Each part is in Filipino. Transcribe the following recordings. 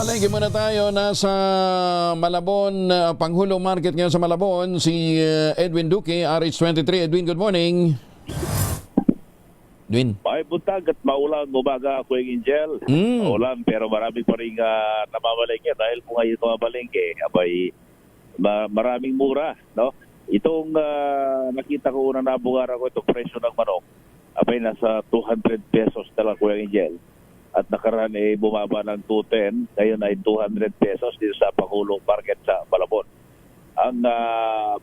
Palengke muna tayo. Nasa Malabon, Panghulong Market ngayon sa Malabon, si Edwin Duque, RH23. Edwin, good morning. Edwin. May buntag at maulang umaga ako yung Angel. Maulan pero marami pa rin namamalengke dahil kung ngayon namamalengke, abay maraming mura. No? Itong nakita ko unang nabugaran ko, itong presyo ng manok, abay nasa 200 pesos talaga ko yung Angel. At nakaraan bumaba ng 210, ngayon ay 200 pesos dito sa Panghulong Market sa Malabon. Ang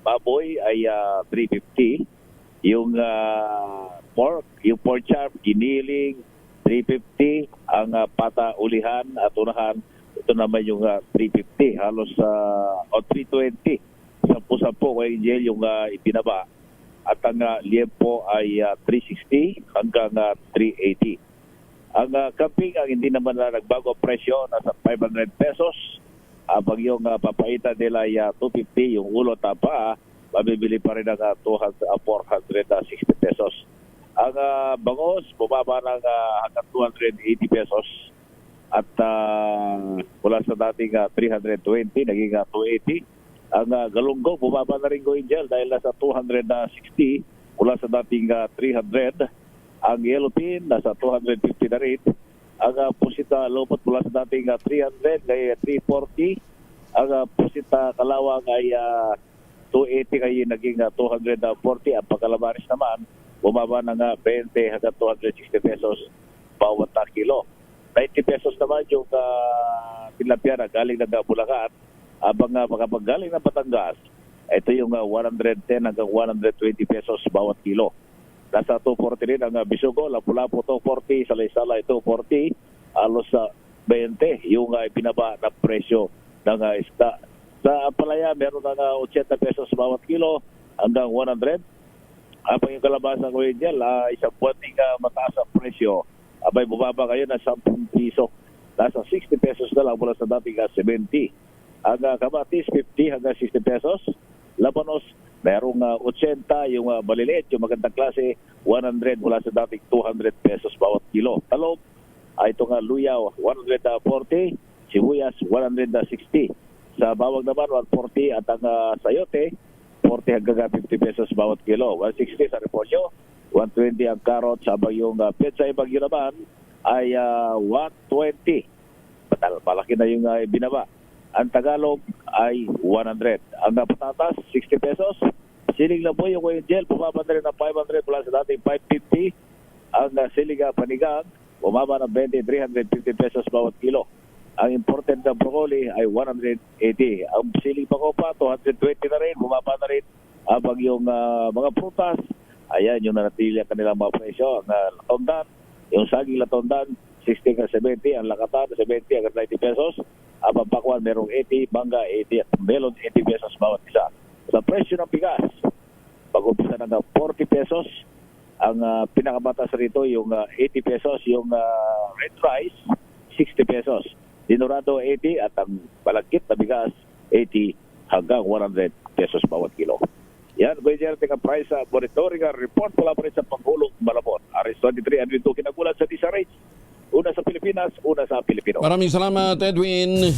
baboy ay 350, yung pork, yung pork chop, giniling, 350, ang pata ulihan at unahan, ito naman yung 350, halos 320, 10-10 ko yung ipinaba. At ang liempo ay 360 hanggang 380. Ang kambing, ang hindi naman na nagbago presyo, nasa 500 pesos. Pag yung papaitan nila ay 250, yung ulo tapa, mabibili pa rin ng 460 pesos. Ang bangos, bumaba ng hanggang 280 pesos. At mula sa dating 320, naging 280. Ang galunggong, bumaba na rin ko Angel dahil nasa 260, mula sa dating 300. Ang yellow pin, nasa 250 na rin. Ang pusita lupot mula sa dating 300, ngayon 340. Ang pusita kalawang ay 280, ngayon naging 240. Ang pagkalamaris naman, bumaba ng 20 hanggang 260 pesos bawat kilo. 90 pesos naman yung tilapia na galing ng Bulacan. Abang makapagaling ng Batangas, ito yung 110 hanggang 120 pesos bawat kilo. Nasa 240 rin ang bisugo, Lapu-Lapu 240, Salay-Salay 240, alos sa 20 yung pinaba na presyo ng isda. Sa palaya, meron ng 80 pesos bawat kilo hanggang 100. Apang yung kalabasa ko yun dyan, isang buwating mataas ang presyo, abay bumaba kayo na 10 piso. Nasa 60 pesos na lang mula sa dating 70. Ang kamatis, 50 hanggang 60 pesos. Labanos, merong 80, yung maliliit, yung magandang klase, 100 mula sa dating 200 pesos bawat kilo. Talong, itong luyaw, 140, sibuyas, 160. Sa bawang naman, 140, at ang sayote, 40 hanggang 50 pesos bawat kilo. 160 sa repolyo, 120 ang carrots, habang yung pizza ibagyo naman ay 120. Malaki na yung binaba. Ang Tagalog ay 100. Ang patatas, 60 pesos. Siling lang po yung gel, bumaba na rin ng 500 mula sa dating 550. Ang siliga panigang, bumaba ng 20, 350 pesos bawat kilo. Ang important ng broccoli ay 180. Ang siling pakopa, 220 na rin, bumaba na rin. Habang yung mga prutas, ayan yung nanatili ang kanilang mga presyo. Ang latondan, yung saging latondan, 60 ka 70, ang lakatan, 70 hanggang 90 pesos. Ang pakwan, merong 80, mangga 80, at melon 80 pesos bawat isa. Sa presyo ng bigas, pag-umpisa ng 40 pesos, ang pinakabatas rito yung 80 pesos, yung red rice, 60 pesos. Dinorado 80 at ang palagkit na bigas, 80 hanggang 100 pesos bawat kilo. Yan, Kuya Ting, ang price monitoring report mula pa rin sa Panghulong Malabon. RH23, Edwin Duque, nagulat sa DSRH. Una sa Pilipinas, una sa Pilipino. Maraming salamat, Edwin.